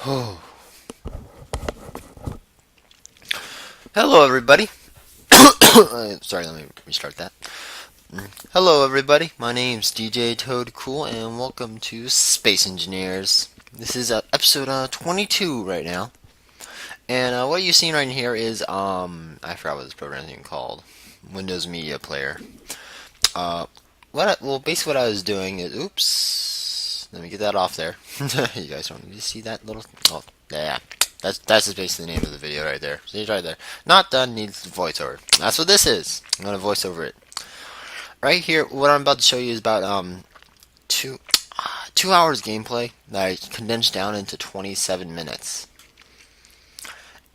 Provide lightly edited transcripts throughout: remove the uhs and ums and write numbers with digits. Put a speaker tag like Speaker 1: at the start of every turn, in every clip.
Speaker 1: Oh. Hello, everybody. Sorry, let me restart that. Hello, everybody. My name's DJtoadCool, and welcome to Space Engineers. This is episode 22 right now. And what you're seeing right here is I forgot what this program is even called. Windows Media Player. Basically what I was doing is, oops, let me get that off there. You guys don't need to see that little, oh, yeah. That's just basically the name of the video right there. See, right there. Not done, needs voiceover. That's what this is. I'm gonna voice over it. Right here, what I'm about to show you is about two hours gameplay that I condensed down into 27 minutes.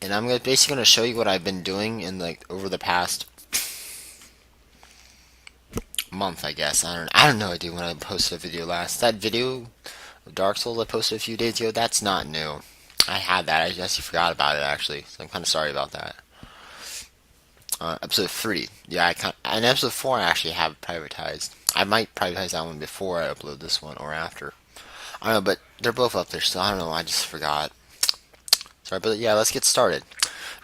Speaker 1: And I'm basically gonna show you what I've been doing in over the past month, I guess. I don't know, dude. When I posted a video last, that video of Dark Souls I posted a few days ago, that's not new. I had that. I just forgot about it actually, so I'm kind of sorry about that. Episode 3, yeah, and episode 4 I actually have privatized. I might privatize that one before I upload this one or after. I don't know, but they're both up there, so I don't know. I just forgot. Sorry, but yeah, let's get started.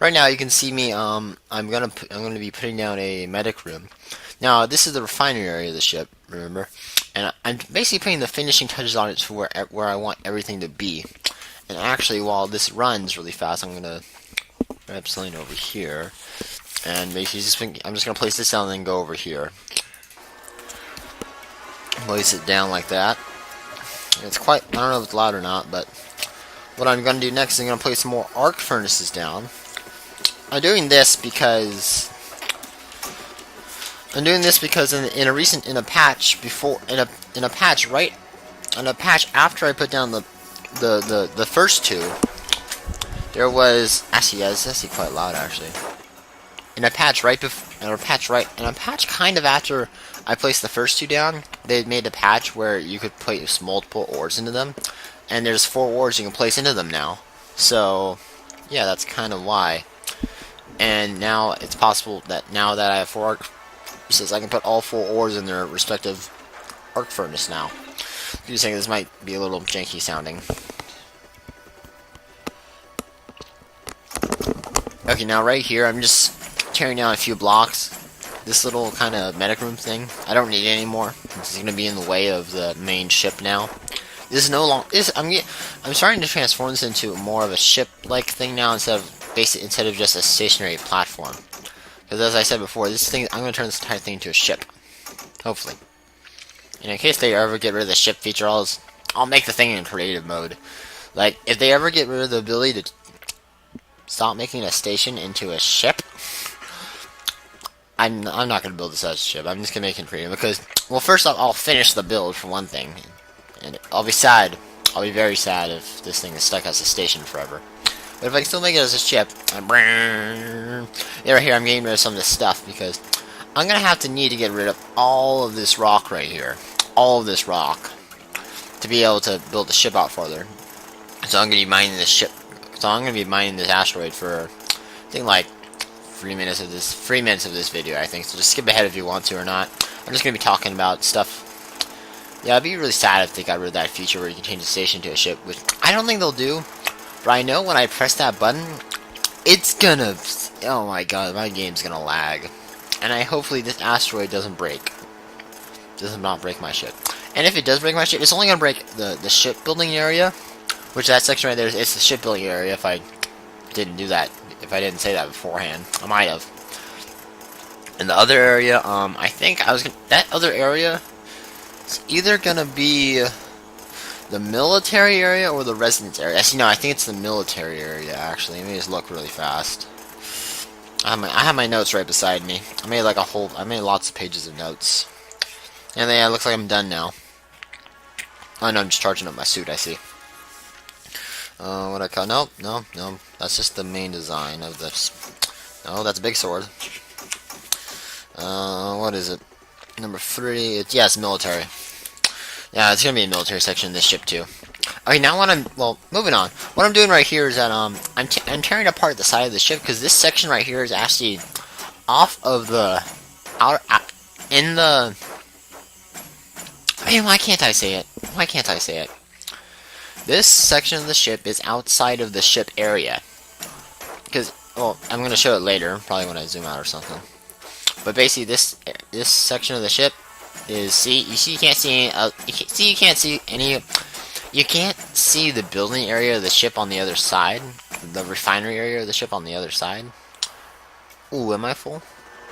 Speaker 1: Right now, you can see me. I'm gonna be putting down a medic room. Now, this is the refinery area of the ship. Remember, and I'm basically putting the finishing touches on it to where I want everything to be. And actually, while this runs really fast, I'm gonna grab something over here, and basically I'm just gonna place this down and then go over here. Place it down like that. It's quite, I don't know if it's loud or not, but what I'm gonna do next is I'm gonna place some more arc furnaces down. I'm doing this because in a patch after I put down the first two, there was actually, yeah, it's actually quite loud actually. In a patch kind of after I placed the first two down, they made a patch where you could place multiple ores into them, and there's 4 ores you can place into them now. So yeah, that's kind of why. And now it's possible that now that I have 4 arc furnaces, I can put all 4 ores in their respective arc furnace now. You're saying this might be a little janky sounding. Okay, now right here, I'm just tearing down a few blocks. This little kind of medic room thing, I don't need it anymore. This is going to be in the way of the main ship now. This is no longer. I'm starting to transform this into more of a ship-like thing now instead of just a stationary platform. Because as I said before, I'm going to turn this entire thing into a ship. Hopefully. And in case they ever get rid of the ship feature, I'll make the thing in creative mode. Like, if they ever get rid of the ability to stop making a station into a ship, I'm not going to build this as a ship. I'm just going to make it creative. Because, well, first off, I'll finish the build for one thing. And I'll be sad. I'll be very sad if this thing is stuck as a station forever. But if I can still make it as a ship, right here, I'm getting rid of some of this stuff because I'm going to need to get rid of all of this rock right here. All of this rock. To be able to build the ship out farther. So I'm going to be mining this ship. So I'm going to be mining this asteroid for, I think, like 3 minutes of this video, I think. So just skip ahead if you want to or not. I'm just going to be talking about stuff. Yeah, I'd be really sad if they got rid of that feature where you can change the station to a ship, which I don't think they'll do. But I know when I press that button, it's gonna, oh my god, my game's gonna lag. And hopefully this asteroid doesn't break. Does not break my ship. And if it does break my ship, it's only gonna break the shipbuilding area, which that section right there, it's the shipbuilding area. If I didn't do that, if I didn't say that beforehand, I might have. And the other area, I think that other area, it's either gonna be the military area or the residence area. Actually, no, I think it's the military area, actually. Let me just look really fast. I have my notes right beside me. I made lots of pages of notes. And yeah, it looks like I'm done now. Oh no, I'm just charging up my suit, I see. No, that's just the main design of this. No, that's a big sword. What is it? Number 3, it's military. Yeah, it's gonna be a military section in this ship too. Okay, now moving on. What I'm doing right here is that I'm tearing apart the side of the ship because this section right here is actually off of the in the. I mean, why can't I say it? This section of the ship is outside of the ship area. Because, well, I'm going to show it later, probably when I zoom out or something. But basically, this section of the ship is, you can't see the building area of the ship on the other side, the refinery area of the ship on the other side. Ooh, am I full?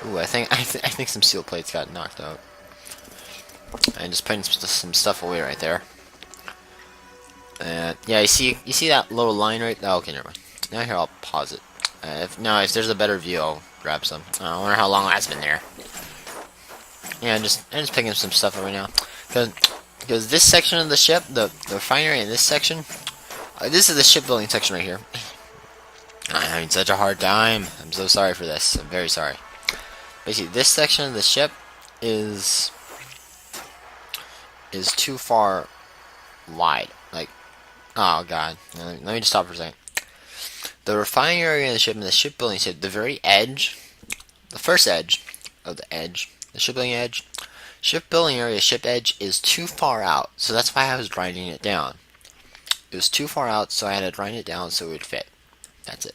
Speaker 1: Ooh, I think some steel plates got knocked out. I'm just putting some stuff away right there. Yeah, you see that little line right? Oh, okay, never mind. Now here, I'll pause it. If there's a better view, I'll grab some. I wonder how long that's been there. Yeah, I'm just picking some stuff up right now, because this section of the ship, the refinery in this section, this is the shipbuilding section right here. I'm having such a hard time. I'm so sorry for this. I'm very sorry. Basically, this section of the ship is too far wide. Like, oh god, let me just stop for a second. The refining area of the ship and the shipbuilding ship, the very edge, the first edge of the edge, the shipbuilding area, ship edge is too far out. So that's why I was grinding it down. It was too far out, so I had to grind it down so it would fit. That's it.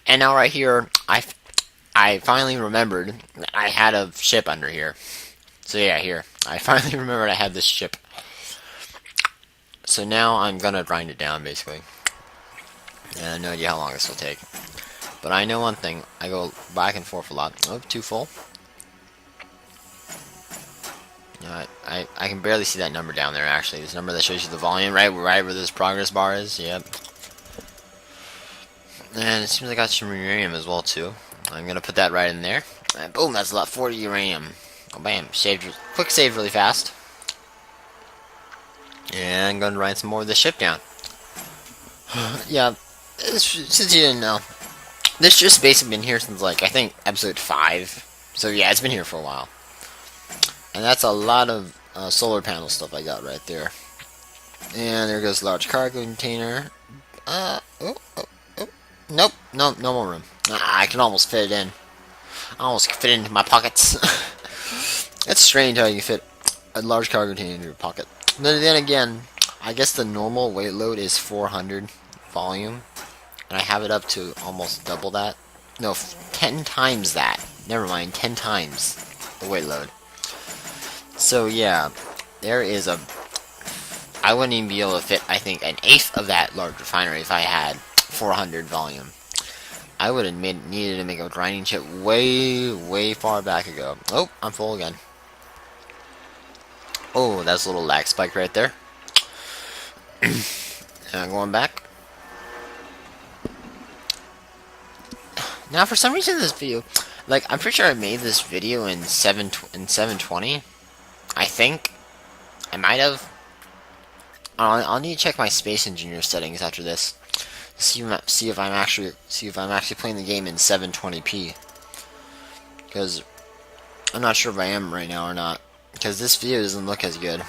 Speaker 1: And now right here, I finally remembered that I had a ship under here. So yeah, here. I finally remembered I had this ship. So now I'm gonna grind it down, basically. And I have no idea how long this will take. But I know one thing. I go back and forth a lot. Oh, too full. I can barely see that number down there, actually. This number that shows you the volume, right where this progress bar is. Yep. And it seems I got some uranium as well, too. I'm gonna put that right in there. And boom, that's a lot. 40 uranium. Oh, bam. Quick save really fast. And I'm gonna grind some more of the ship down. Yeah. Since you didn't know, this ship's basically been here since, like, I think episode 5. So yeah, it's been here for a while. And that's a lot of solar panel stuff I got right there. And there goes large cargo container. Nope, no more room. I can almost fit it in. I almost fit it into my pockets. It's strange how you fit a large cargo container in your pocket. But then again, I guess the normal weight load is 400 volume. And I have it up to almost double that. No, 10 times that. Never mind, 10 times the weight load. So yeah, there is I wouldn't even be able to fit, I think, an eighth of that large refinery if I had 400 volume. I would have needed to make a grinding chip way far back ago. Oh, I'm full again. Oh, that's a little lag spike right there. And I'm going back. Now, for some reason, this video, like, I'm pretty sure I made this video in 720. I think I might have. I'll need to check my Space Engineer settings after this. See if I'm actually playing the game in 720p. Because I'm not sure if I am right now or not. Because this video doesn't look as good.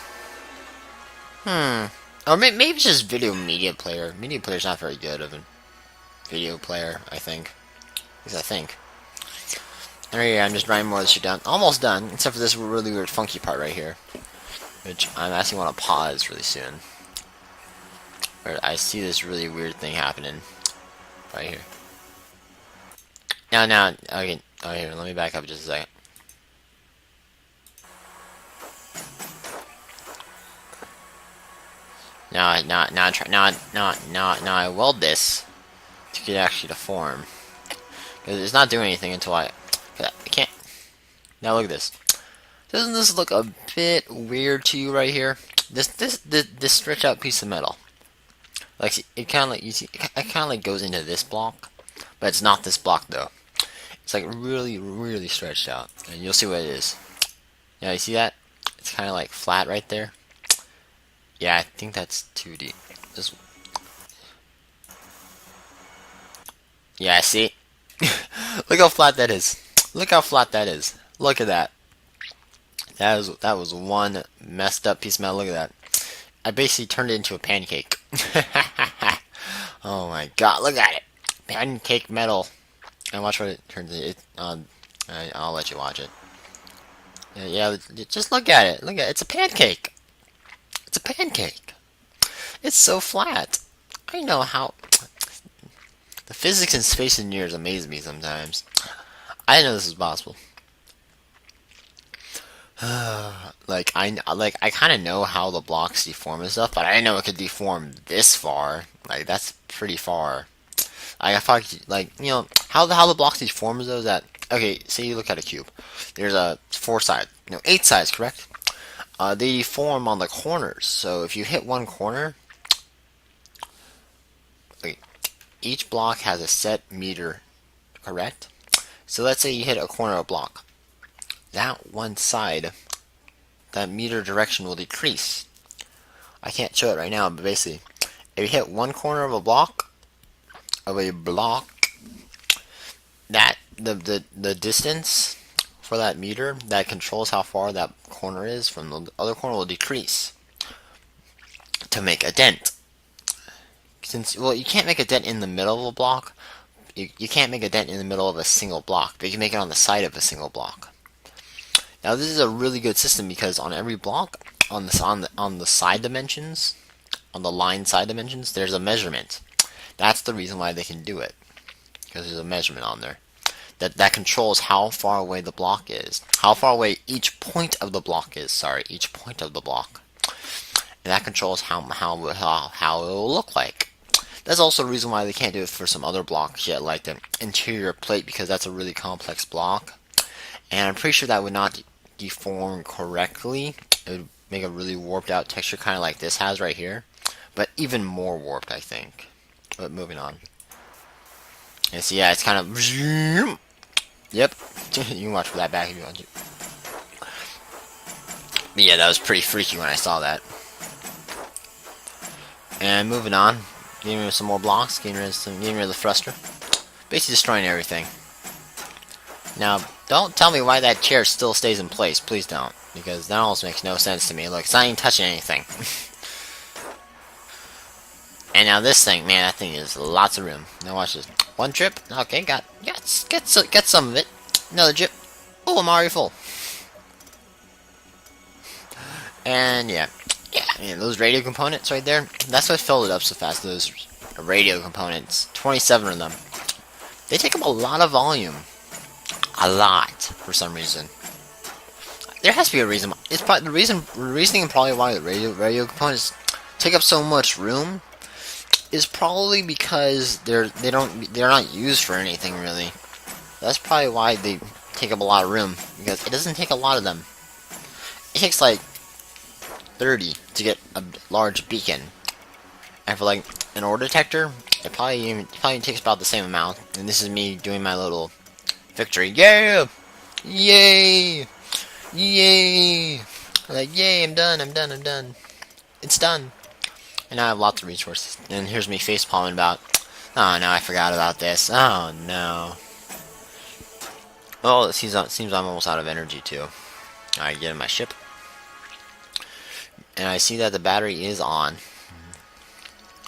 Speaker 1: Or maybe it's just video media player. Media player's not very good of a video player, I think. At least I think. Alright, I'm just grinding more of this shit down. Almost done, except for this really weird funky part right here. Which I'm actually want to pause really soon. Where I see this really weird thing happening. Right here. Now, okay, here, let me back up just a second. Now I weld this to get actually to form. Because it's not doing anything until I can't. Now look at this. Doesn't this look a bit weird to you right here? This stretched out piece of metal. Like it kind of like you see, it kind of like goes into this block, but it's not this block though. It's like really stretched out, and you'll see what it is. Yeah, you see that? It's kind of like flat right there. Yeah, I think that's 2D. This. Yeah, see? Look how flat that is. Look how flat that is. Look at that. That was one messed up piece of metal. Look at that. I basically turned it into a pancake. Oh my god, look at it. Pancake metal. And watch what it turns into. I'll let you watch it. Yeah, just look at it. Look at it. It's a pancake. It's a pancake. It's so flat. I know how. The physics in Space Engineers amaze me sometimes. I didn't know this was possible. I kind of know how the blocks deform and stuff, but I didn't know it could deform this far. Like, that's pretty far. I thought, like, you know, how the blocks deform is though, that, okay, say you look at a cube. There's a 4 sides, no, 8 sides, correct? They deform on the corners. So if you hit one corner, like, each block has a set meter, correct? So let's say you hit a corner of a block. That one side, that meter direction will decrease. I can't show it right now, but basically, if you hit one corner of a block, that the distance for that meter that controls how far that corner is from the other corner will decrease to make a dent. Since, well, you can't make a dent in the middle of a block. You can't make a dent in the middle of a single block, but you can make it on the side of a single block. Now this is a really good system because on every block, on the side dimensions, on the line side dimensions, there's a measurement. That's the reason why they can do it, because there's a measurement on there that controls how far away the block is, how far away each point of the block is. Sorry, each point of the block, and that controls how it will look like. That's also the reason why they can't do it for some other blocks yet, like the interior plate, because that's a really complex block, and I'm pretty sure that would not deform correctly. It would make a really warped out texture, kind of like this has right here, but even more warped, I think. But moving on. And so yeah, it's kind of, yep. You can watch for that back if you want to. But yeah, that was pretty freaky when I saw that. And moving on, getting rid of some more blocks, getting rid of the thruster, basically destroying everything. Now, don't tell me why that chair still stays in place. Please don't, because that almost makes no sense to me. Look, it's not even touching anything. And now this thing, man, that thing is lots of room. Now watch this. One trip. Okay, get some of it. Another trip. Oh, I'm already full. And yeah, those radio components right there. That's what filled it up so fast. Those radio components, 27 of them. They take up a lot of volume. A lot, for some reason. There has to be a reason. It's probably the reasoning probably why the radio components take up so much room is probably because they're not used for anything really. That's probably why they take up a lot of room, because it doesn't take a lot of them. It takes like 30 to get a large beacon, and for like an ore detector, it probably takes about the same amount. And this is me doing my little victory. Yeah! Yay! Yay! Like, yay, I'm done. It's done. And now I have lots of resources. And here's me facepalming about, oh no, I forgot about this. Oh no. Oh, it seems I'm almost out of energy too. I get in my ship. And I see that the battery is on.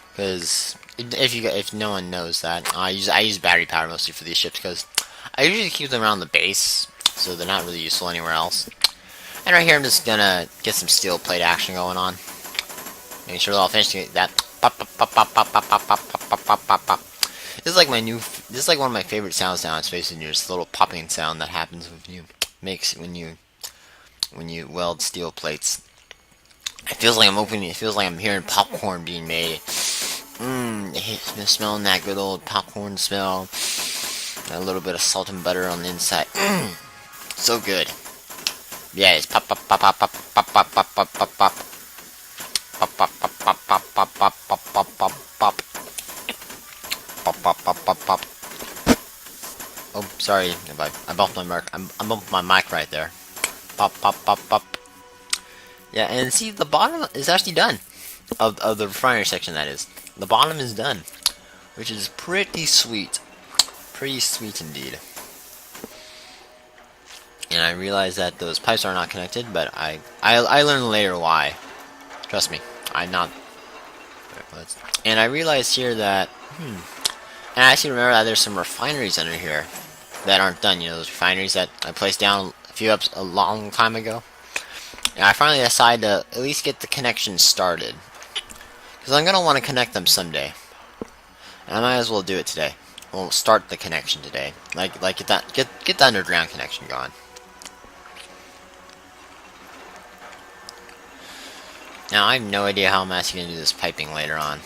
Speaker 1: Because if no one knows that, I use battery power mostly for these ships, because I usually keep them around the base, so they're not really useful anywhere else. And right here I'm just gonna get some steel plate action going on. Making sure they're all finished. That pop pop pop pop pop pop pop pop pop pop pop pop. This is like one of my favorite sounds now in Space Engineers. The little popping sound that happens when you weld steel plates. It feels like I'm hearing popcorn being made. Smelling that good old popcorn smell. A little bit of salt and butter on the inside. So good. Yeah, it's pop pop pop pop pop pop pop pop pop pop pop. Pop pop pop pop pop pop pop pop pop pop pop. Pop pop pop pop pop. Oh, sorry if I bumped my mic. I bumped my mic right there. Pop pop pop pop. Yeah, and see, the bottom is actually done of the refinery section. That is, the bottom is done, which is pretty sweet. Pretty sweet indeed. And I realize that those pipes are not connected, but I learned later why. Trust me, I'm not. And I realized here that, and I actually remember that there's some refineries under here that aren't done. You know, those refineries that I placed down a long time ago. And I finally decided to at least get the connection started. Because I'm gonna want to connect them someday, and I might as well do it today. We'll start the connection today. Like get the underground connection going. Now I have no idea how I'm actually gonna do this piping later on,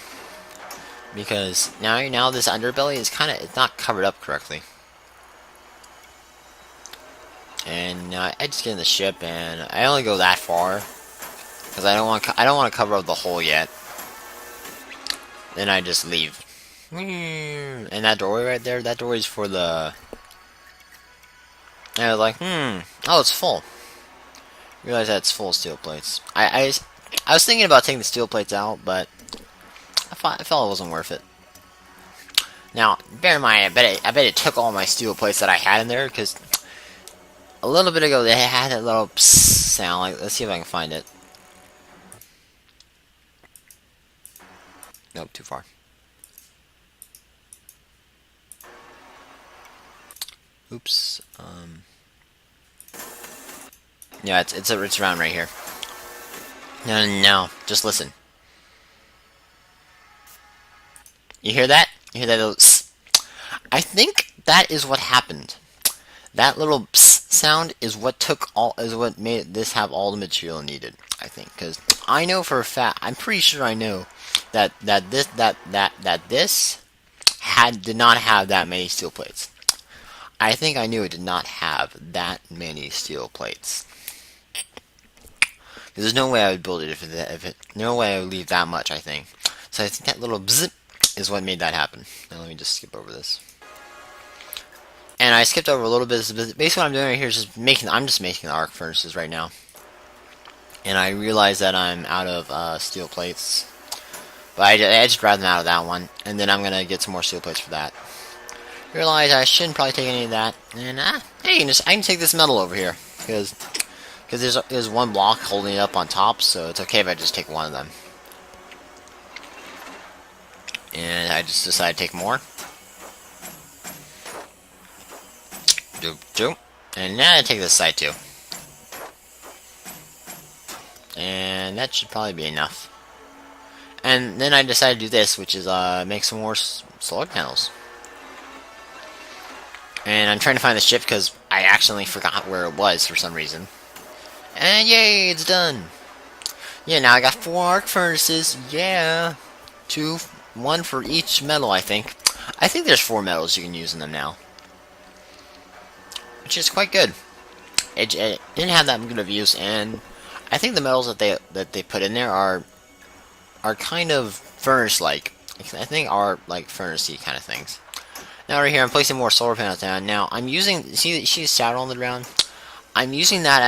Speaker 1: because now this underbelly is it's not covered up correctly. And I just get in the ship, and I only go that far because I don't want to cover up the hole yet. Then I just leave. And that doorway right there, that doorway is for the. And I was like, oh, it's full. Realized that it's full of steel plates. I was thinking about taking the steel plates out, but I felt it wasn't worth it. Now, bear in mind, I bet it took all my steel plates that I had in there, because a little bit ago they had that little psst sound. Like, let's see if I can find it. Nope, too far. Oops. Yeah, it's around right here. No, just listen. You hear that? You hear that little psst? I think that is what happened. That little psst sound is what made this have all the material needed. I think, because I know for a fact, I'm pretty sure I know that this did not have that many steel plates. I think I knew it did not have that many steel plates. There's no way I would build it no way I would leave that much, I think. So I think that little bzz is what made that happen. Now let me just skip over this. And I skipped over a little bit. Basically what I'm doing right here is I'm just making the arc furnaces right now. And I realize that I'm out of steel plates. But I just grabbed them out of that one. And then I'm going to get some more steel plates for that. Realize I shouldn't probably take any of that. And hey, I can take this metal over here. Because there's one block holding it up on top. So it's okay if I just take one of them. And I just decided to take more. Doop. And now I take this side too. And that should probably be enough. And then I decided to do this, which is make some more solar panels. And I'm trying to find the ship because I accidentally forgot where it was for some reason. And yay, it's done. Yeah, now I got 4 arc furnaces. Yeah. 1 for each metal, I think. I think there's 4 metals you can use in them now. Which is quite good. It didn't have that good of use, and I think the metals that they put in there are kind of furnace-like. I think are like furnace-y kind of things. Now right here, I'm placing more solar panels down. Now I'm using see the shadow on the ground. I'm using that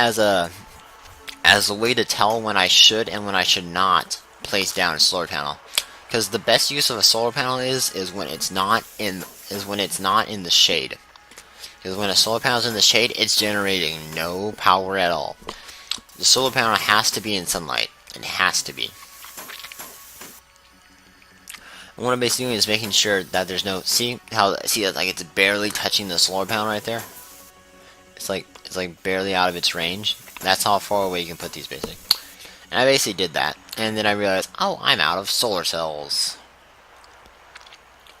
Speaker 1: as a way to tell when I should and when I should not place down a solar panel. Because the best use of a solar panel is when it's not in the shade. Because when a solar panel is in the shade, it's generating no power at all. The solar panel has to be in sunlight. It has to be. And what I'm basically doing is making sure that there's no see that like it's barely touching the solar panel right there. It's like barely out of its range. That's how far away you can put these basically. And I basically did that, and then I realized, oh, I'm out of solar cells.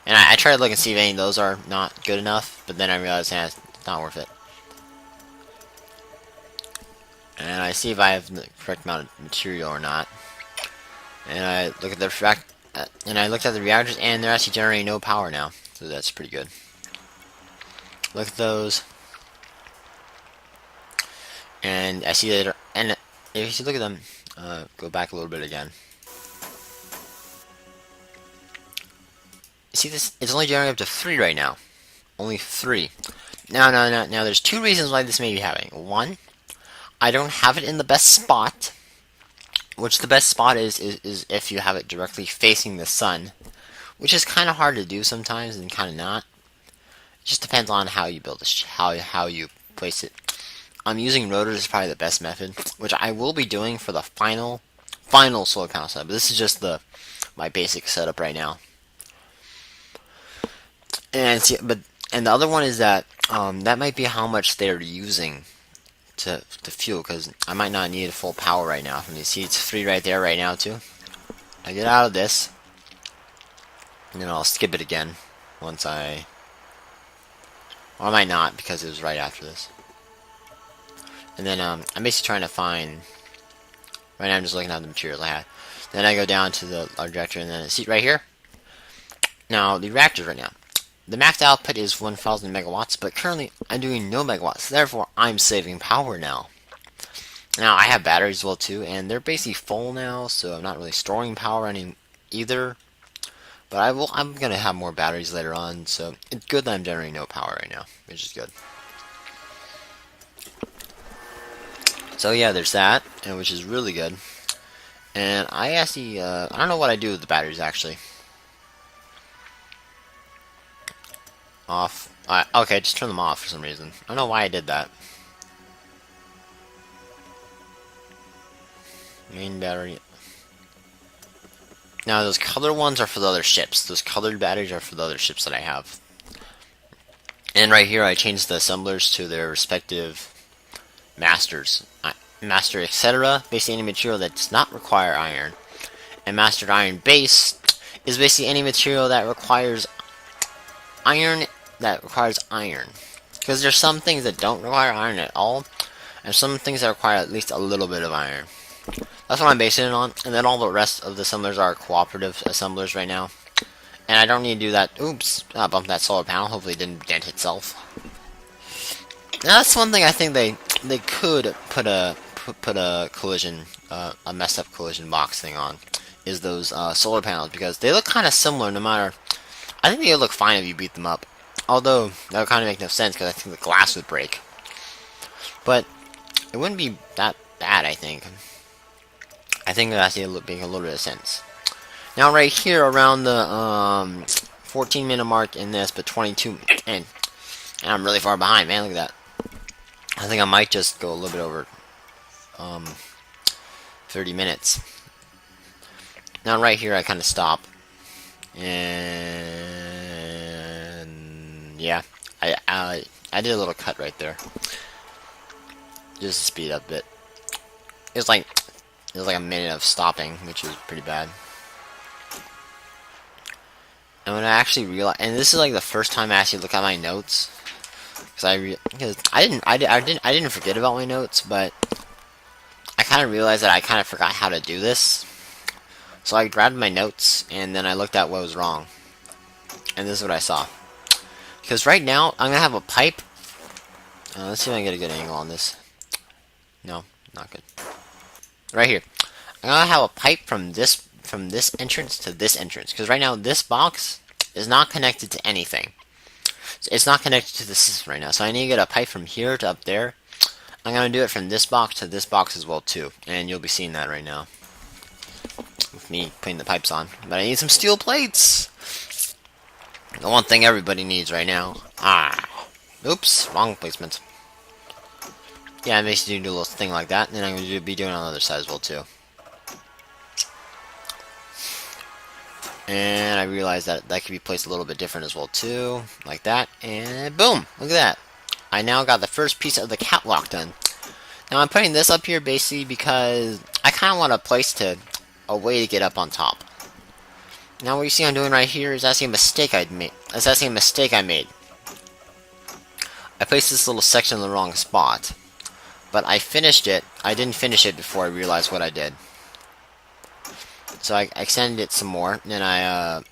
Speaker 1: And I tried to look and see if any of those are not good enough, but then I realized, it's not worth it. And I see if I have the correct amount of material or not. And I look at I looked at the reactors, and they're actually generating no power now, so that's pretty good. Look at those, and I see that, and if you look at them, go back a little bit again. See this? It's only generating up to 3 right now. Only 3. Now, there's 2 reasons why this may be happening. 1, I don't have it in the best spot. Which the best spot is if you have it directly facing the sun. Which is kind of hard to do sometimes and kind of not. It just depends on how you build this, how you place it. I'm using rotors is probably the best method. Which I will be doing for the final solar panel setup. But this is just my basic setup right now. And the other one is that that might be how much they're using to fuel, because I might not need full power right now. And you see it's 3 right there right now too. I get out of this, and then I'll skip it again once I... Or I might not, because it was right after this. And then I'm basically trying to find... Right now I'm just looking at the materials I had. Then I go down to the large reactor, and then see right here. Now, the reactors right now. The max output is 1000 megawatts, but currently I'm doing no megawatts. Therefore, I'm saving power now. Now, I have batteries as well too, and they're basically full now, so I'm not really storing power any either. But I'm going to have more batteries later on, so it's good that I'm generating no power right now, which is good. So yeah, there's that, and which is really good. And I actually, I don't know what I do with the batteries actually. Off. Okay, just turn them off for some reason. I don't know why I did that. Main battery. Now, those colored ones are for the other ships. Those colored batteries are for the other ships that I have. And right here, I changed the assemblers to their respective masters. Master, etc. Basically, any material that does not require iron. And mastered iron base is basically any material that requires iron. Because there's some things that don't require iron at all, and some things that require at least a little bit of iron. That's what I'm basing it on, and then all the rest of the assemblers are cooperative assemblers right now. And I don't need to do that. Oops, I bumped that solar panel. Hopefully it didn't dent itself. Now that's one thing I think they could put a collision, a messed up collision box thing on, is those solar panels, because they look kind of similar no matter. I think they would look fine if you beat them up. Although, that would kind of make no sense, because I think the glass would break. But, it wouldn't be that bad, I think. I think that actually making a little bit of sense. Now, right here, around the 14-minute mark in this, but 22 minutes in. And I'm really far behind, man, look at that. I think I might just go a little bit over 30 minutes. Now, right here, I kind of stop. And yeah, I did a little cut right there, just to speed up a bit. It was like a minute of stopping, which was pretty bad. And when I actually realized, and this is like the first time I actually look at my notes, because I didn't forget about my notes, but I kind of realized that I kind of forgot how to do this. So I grabbed my notes, and then I looked at what was wrong. And this is what I saw. Because right now, I'm going to have a pipe. Let's see if I can get a good angle on this. No, not good. Right here. I'm going to have a pipe from this entrance to this entrance. Because right now, this box is not connected to anything. So it's not connected to the system right now. So I need to get a pipe from here to up there. I'm going to do it from this box to this box as well, too. And you'll be seeing that right now. With me putting the pipes on. But I need some steel plates. The one thing everybody needs right now. Oops, wrong placement. Yeah, I'm basically do a little thing like that, and then I'm going to be doing it on the other side as well too. And I realized that that could be placed a little bit different as well too, like that, and boom! Look at that. I now got the first piece of the catwalk done. Now I'm putting this up here basically because I kind of want a way to get up on top. Now what you see I'm doing right here is actually a mistake I made. That's actually a mistake I made. I placed this little section in the wrong spot. But I finished it. I didn't finish it before I realized what I did. So I extended it some more. And then I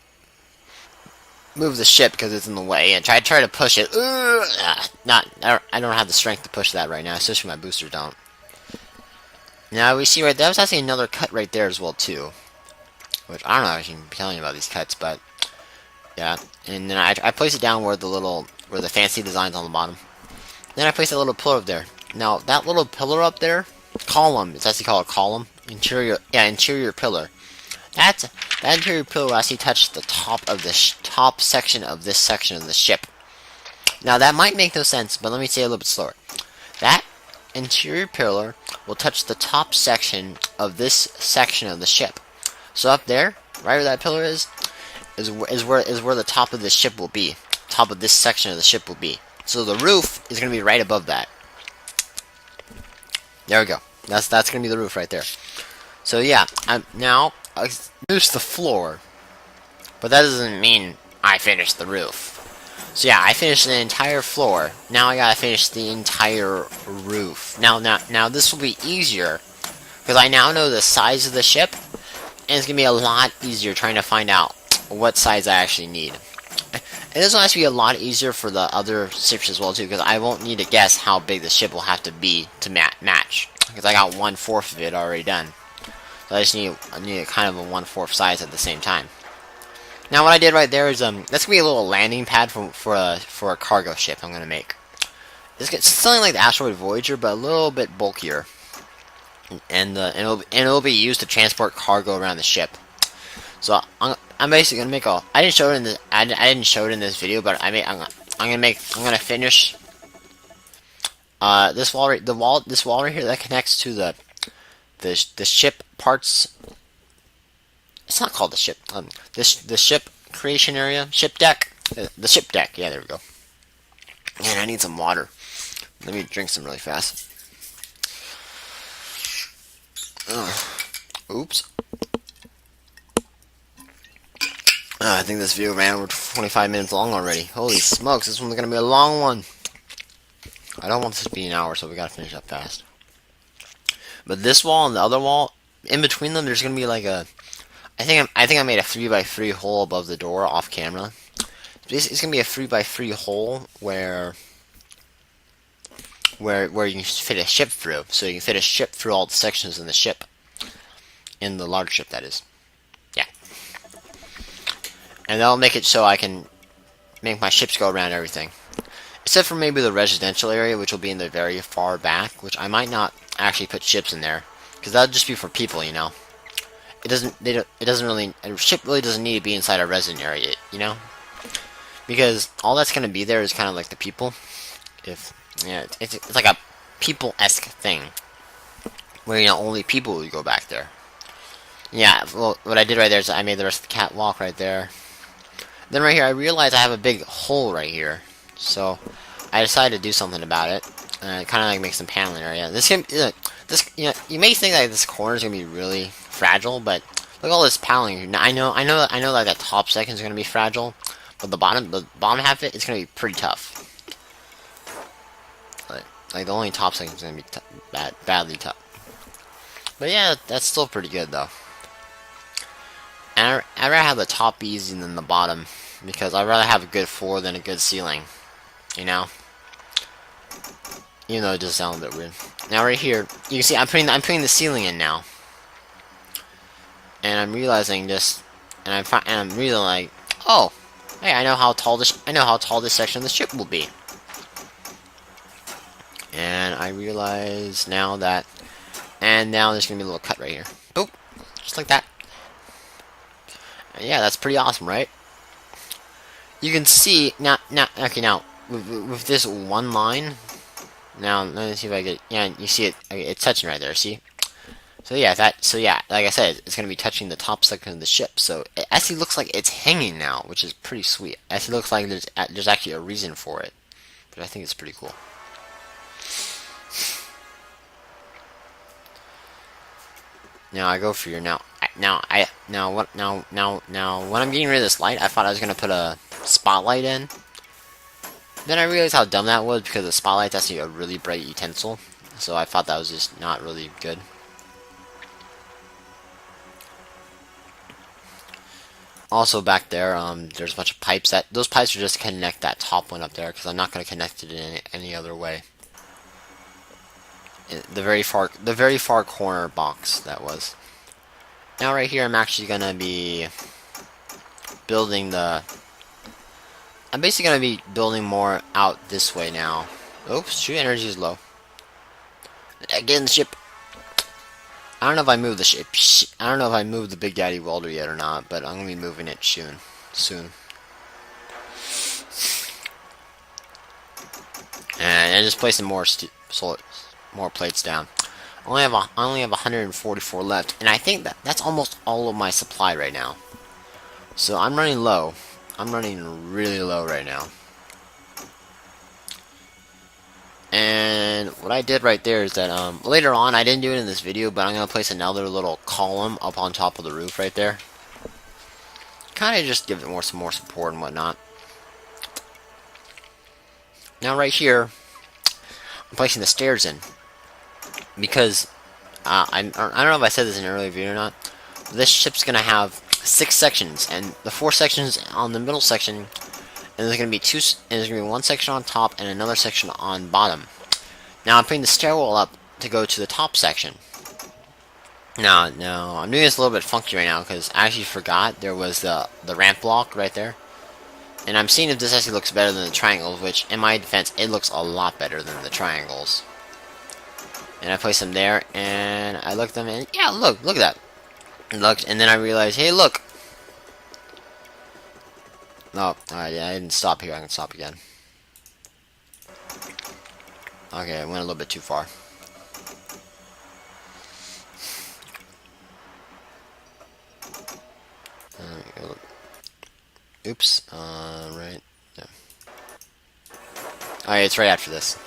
Speaker 1: moved the ship because it's in the way. And I tried to push it. I don't have the strength to push that right now. Especially my boosters don't. Now we see right there was actually another cut right there as well too. Which, I don't know if I should be telling you about these cuts, but yeah. And then I place it down where the fancy design's on the bottom. Then I place a little pillar up there. Now, that little pillar up there, column, it's actually called a column. Interior pillar. That interior pillar will actually touch the top of the top section of this section of the ship. Now, that might make no sense, but let me say it a little bit slower. That interior pillar will touch the top section of this section of the ship. So up there, right where that pillar is where the top of this ship will be. Top of this section of the ship will be. So the roof is going to be right above that. There we go. That's going to be the roof right there. So yeah, now finished the floor, but that doesn't mean I finished the roof. So yeah, I finished the entire floor. Now I gotta finish the entire roof. Now this will be easier because I now know the size of the ship, and it's gonna be a lot easier trying to find out what size I actually need. And this will actually be a lot easier for the other ships as well too, because I won't need to guess how big the ship will have to be to match. Because I got 1/4 of it already done. So I just need kind of a 1/4 size at the same time. Now what I did right there is that's gonna be a little landing pad for a cargo ship I'm gonna make. It's something like the Asteroid Voyager, but a little bit bulkier, and it'll be used to transport cargo around the ship. So I'm basically gonna make a. I didn't show it in this. I didn't show it in this video, but I'm gonna finish this wall right here that connects to the ship parts. It's not called the ship. The ship creation area, ship deck, the ship deck. Yeah, there we go. Man, I need some water. Let me drink some really fast. Oops. I think this video ran over 25 minutes long already. Holy smokes, this one's gonna be a long one. I don't want this to be an hour, so we gotta finish up fast. But this wall and the other wall, in between them, there's gonna be like a. I think I made a 3x3 hole above the door off camera. It's gonna be a 3x3 hole where you can fit a ship through. So you can fit a ship through all the sections in the ship. In the large ship, that is. Yeah. And that'll make it so I can make my ships go around everything. Except for maybe the residential area, which will be in the very far back, which I might not actually put ships in there. Because that'll just be for people, you know. A ship really doesn't need to be inside a resident area, you know? Because all that's going to be there is kind of like the people. It's like a people-esque thing. Where, you know, only people will go back there. Yeah, well, what I did right there is I made the rest of the catwalk right there. Then right here, I realized I have a big hole right here. So, I decided to do something about it. And kind of like make some paneling area. You may think that this corner is going to be really fragile, but look at all this paneling. Now, I know that top section is going to be fragile, but the bottom half of it is going to be pretty tough. Like the only top section is going to be badly tough. But yeah, that's still pretty good though. And I'd rather have the top easy than the bottom, because I'd rather have a good floor than a good ceiling. You know? Even though it does sound a bit weird. Now right here, you can see I'm putting the ceiling in now. And I'm realizing this, and I'm really like, oh, hey, I know how tall this section of the ship will be. And I realize now that, and now there's gonna be a little cut right here. Boop, just like that. And yeah, that's pretty awesome, right? You can see now. With this one line. Now let me see if I get. Yeah, you see it. It's touching right there. See. So yeah, like I said, it's gonna be touching the top section of the ship. So it actually looks like it's hanging now, which is pretty sweet. It actually looks like there's actually a reason for it, but I think it's pretty cool. Now I go for your now when I'm getting rid of this light, I thought I was gonna put a spotlight in. Then I realized how dumb that was, because the spotlight's actually a really bright utensil. So I thought that was just not really good. Also back there, there's a bunch of pipes. Those pipes are just to connect that top one up there, because I'm not going to connect it in any other way. The very far corner box that was. Now right here, I'm actually going to be building I'm basically going to be building more out this way now. Oops, shoot, energy is low. Get in the ship. I don't know if I moved the ship. I don't know if I moved the Big Daddy welder yet or not, but I'm going to be moving it soon. And I just placing more plates down. I only have 144 left, and I think that's almost all of my supply right now. So I'm running low. I'm running really low right now. And what I did right there is that later on, I didn't do it in this video, but I'm gonna place another little column up on top of the roof right there. Kind of just give it some more support and whatnot. Now right here, I'm placing the stairs in because I don't know if I said this in an earlier video or not. This ship's gonna have 6 sections, and the 4 sections on the middle section, and there's gonna be one section on top and another section on bottom. Now I'm putting the stairwell up to go to the top section. No, I'm doing this a little bit funky right now because I actually forgot there was the ramp block right there. And I'm seeing if this actually looks better than the triangles, which, in my defense, it looks a lot better than the triangles. And I place them there, and I look at them, and yeah, look at that. And then I realized, hey, look. No, I didn't stop here. I can stop again. Okay, I went a little bit too far. Oops. Right. Yeah. Alright, it's right after this.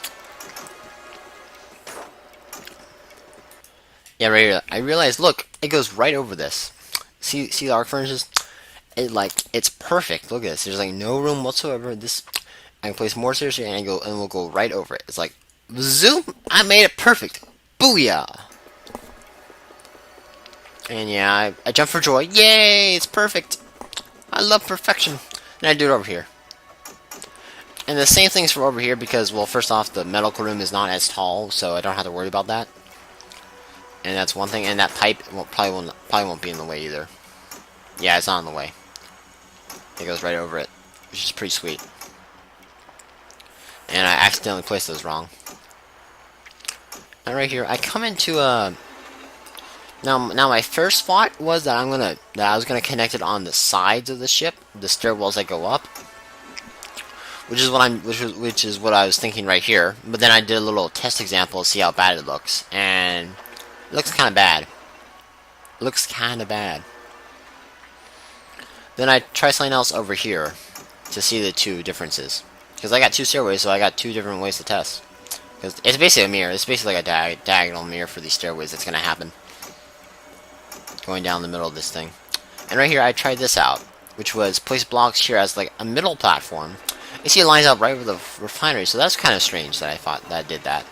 Speaker 1: Yeah, right here. I realized, look, it goes right over this. See the arc furnaces? It's perfect. Look at this. There's like no room whatsoever. This, I can place more seriously, and we'll go right over it. It's like, zoom! I made it perfect. Booyah! And yeah, I jump for joy. Yay! It's perfect. I love perfection. And I do it over here. And the same thing's for over here because, well, first off, the medical room is not as tall, so I don't have to worry about that. And that's one thing. And that pipe probably won't be in the way either. Yeah, it's not in the way. It goes right over it, which is pretty sweet. And I accidentally placed those wrong. And right here, I come into a. Now my first thought was that I was gonna connect it on the sides of the ship, the stairwells that go up, which is what I was thinking right here. But then I did a little test example to see how bad it looks, and it looks kind of bad. It looks kind of bad. Then I try something else over here to see the two differences, because I got 2 stairways, so I got 2 different ways to test. Because it's basically a mirror. It's basically like a diagonal mirror for these stairways that's gonna happen. Going down the middle of this thing. And right here I tried this out, which was place blocks here as like a middle platform. You see it lines up right with the refinery, so that's kind of strange that I thought that did that.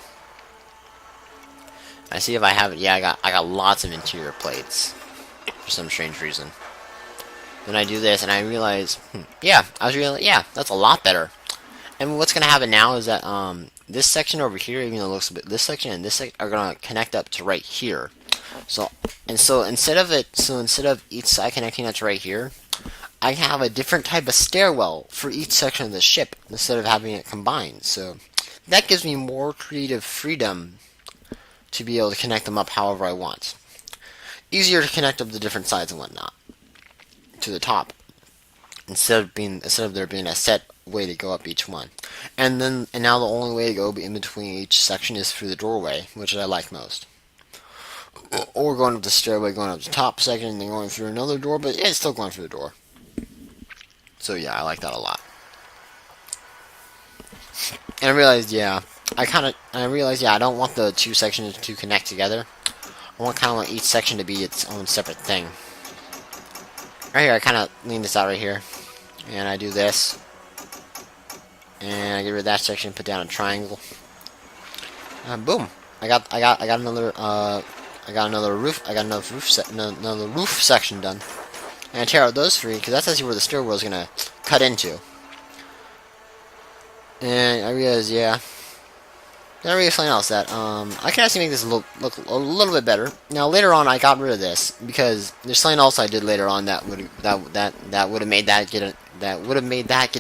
Speaker 1: I see if I have it. Yeah, I got lots of interior plates for some strange reason. Then I do this and I realize, yeah, that's a lot better. And what's gonna happen now is that this section over here, even though it looks a bit, this section and this section are gonna connect up to right here. So instead of each side connecting up to right here, I have a different type of stairwell for each section of the ship instead of having it combined. So that gives me more creative freedom to be able to connect them up however I want. Easier to connect up the different sides and whatnot to the top instead of there being a set way to go up each one. And now the only way to go in between each section is through the doorway, which I like most. Or going up the stairway, going up the top section, and then going through another door, but yeah, it's still going through the door. So yeah, I like that a lot. And I realized, I don't want the 2 sections to connect together. I want each section to be its own separate thing. Right here, I kind of lean this out right here, and I do this, and I get rid of that section, put down a triangle, and boom! I got another roof section done. And I tear out those 3 because that's actually where the stairwell is gonna cut into. And I realized, yeah. Then I realized something else that I can actually make this look a little bit better. Now later on, I got rid of this because there's something else I did later on that would have made that get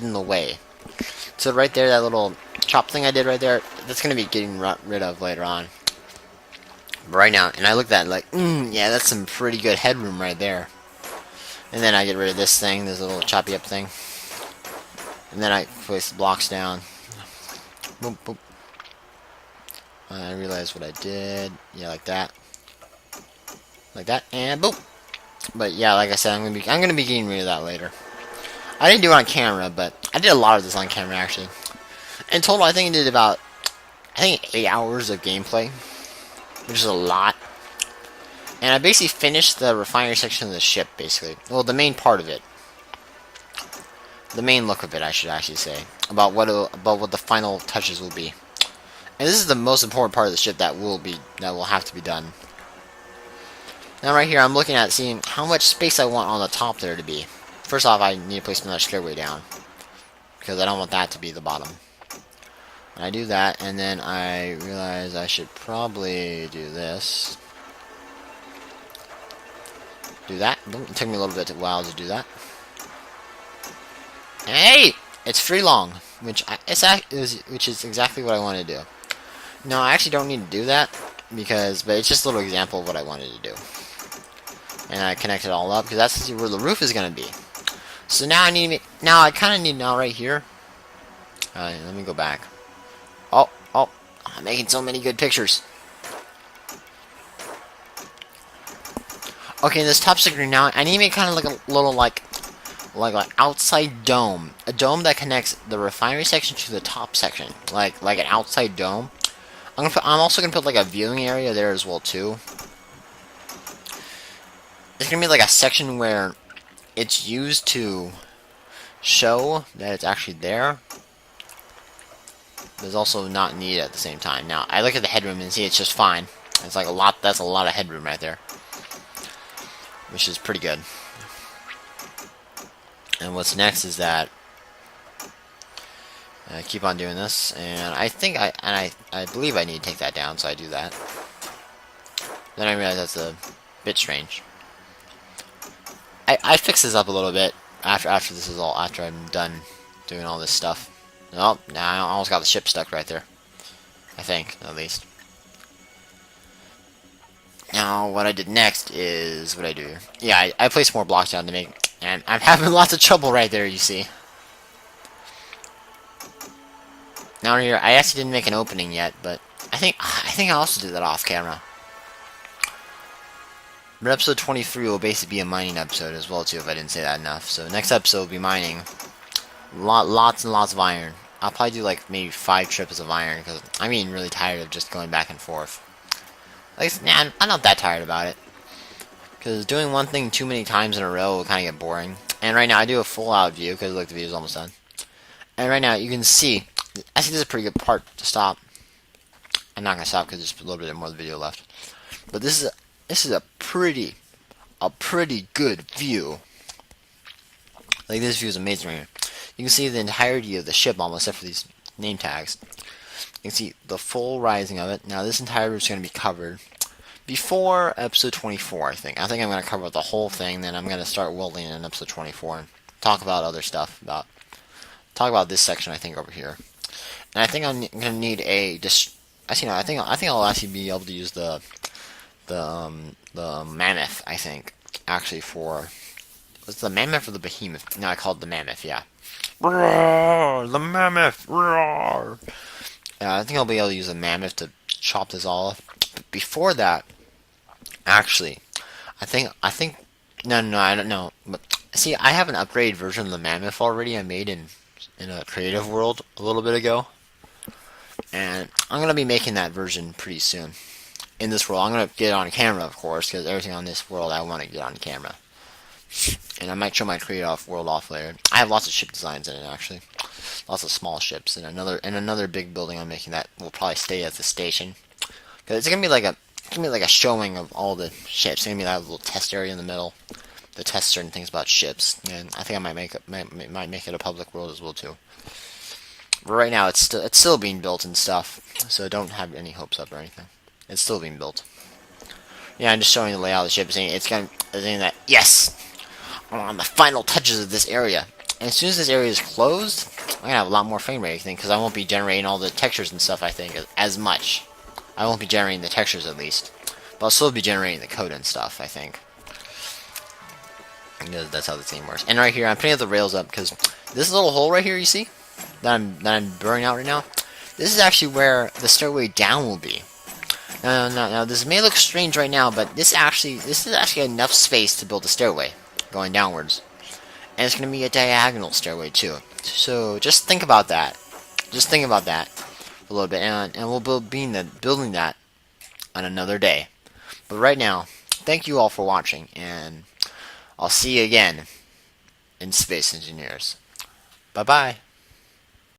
Speaker 1: in the way. So right there, that little chop thing I did right there, that's gonna be getting rid of later on. Right now, and I looked at it like, yeah, that's some pretty good headroom right there. And then I get rid of this thing, this little choppy up thing. And then I place the blocks down. Boom, boom. I realized what I did. Yeah, like that. Like that, and boom. But yeah, like I said, I'm gonna be getting rid of that later. I didn't do it on camera, but I did a lot of this on camera actually. In total, I think I did about I think 8 hours of gameplay, which is a lot. And I basically finished the refinery section of the ship, basically. Well, the main part of it. The main look of it, I should actually say. About what the final touches will be. And this is the most important part of the ship that will have to be done. Now right here, I'm looking at seeing how much space I want on the top there to be. First off, I need to place another stairway down, because I don't want that to be the bottom. And I do that, and then I realize I should probably do this. Do that. It took me a little bit while to do that. Hey! It's free long, which is exactly what I want to do. No, I actually don't need to do that, but it's just a little example of what I wanted to do. And I connect it all up, because that's where the roof is going to be. So now I kind of need right here. Let me go back. Oh, I'm making so many good pictures. Okay, this top secret now, I need to make kind of like a little like outside dome. A dome that connects the refinery section to the top section. Like an outside dome. I'm also gonna put like a viewing area there as well too. It's gonna be like a section where it's used to show that it's actually there. But it's also not needed at the same time. Now I look at the headroom and see it's just fine. It's like that's a lot of headroom right there. Which is pretty good. And what's next is that I keep on doing this, and I think I believe I need to take that down, so I do that. Then I realize that's a bit strange. I fix this up a little bit after I'm done doing all this stuff. Oh, now I almost got the ship stuck right there. I think, at least. Now, what I did next is what I do. Yeah, I placed more blocks down to make, and I'm having lots of trouble right there. You see. Now here, I actually didn't make an opening yet, but I think I also did that off camera. But episode 23 will basically be a mining episode as well too, if I didn't say that enough. So next episode will be mining. Lots and lots of iron. I'll probably do like maybe 5 trips of iron, because I'm getting really tired of just going back and forth. I'm not that tired about it. Because doing one thing too many times in a row will kind of get boring. And right now I do a full out view, because look, the video's almost done. And right now you can see, I think this is a pretty good part to stop. I'm not going to stop because there's a little bit more of the video left. But this is a pretty good view. Like, this view is amazing right here. You can see the entirety of the ship almost, except for these name tags. You can see the full rising of it. Now this entire roof is going to be covered before episode 24, I think. I think I'm going to cover the whole thing, then I'm going to start welding in episode 24 and talk about other stuff. Talk about this section, I think, over here. And I think I'm going to need I think I'll actually be able to use the mammoth, I think, actually for... Was it the mammoth or the behemoth? No, I called it the mammoth, yeah. Roar! The mammoth! Roar! Yeah, I think I'll be able to use a mammoth to chop this all off. But before that, actually, I think no, I don't know. But see, I have an upgraded version of the mammoth already. I made in a creative world a little bit ago, and I'm gonna be making that version pretty soon. In this world, I'm gonna get it on camera, of course, because everything on this world I want to get on camera. And I might show my creative world off later. I have lots of ship designs in it, actually. Lots of small ships, and another big building I'm making that will probably stay at the station. Because it's gonna be like a showing of all the ships. It's gonna be that little test area in the middle to test certain things about ships. And I think I might make it a public world as well too. But right now it's still being built and stuff, so don't have any hopes up or anything. It's still being built. Yeah, I'm just showing the layout of the ship. Saying that yes, I'm on the final touches of this area. And as soon as this area is closed, I'm gonna have a lot more frame rate, I think, because I won't be generating all the textures and stuff. I think as much. I won't be generating the textures at least, but I'll still be generating the code and stuff. I think. Because that's how the theme works. And right here, I'm putting the rails up because this little hole right here, you see, that I'm burning out right now. This is actually where the stairway down will be. Now, this may look strange right now, but this is actually enough space to build a stairway going downwards. And it's going to be a diagonal stairway, too. So, just think about that. Just think about that. a little bit, and we'll building that on another day. But right now, thank you all for watching, and I'll see you again in Space Engineers. Bye bye.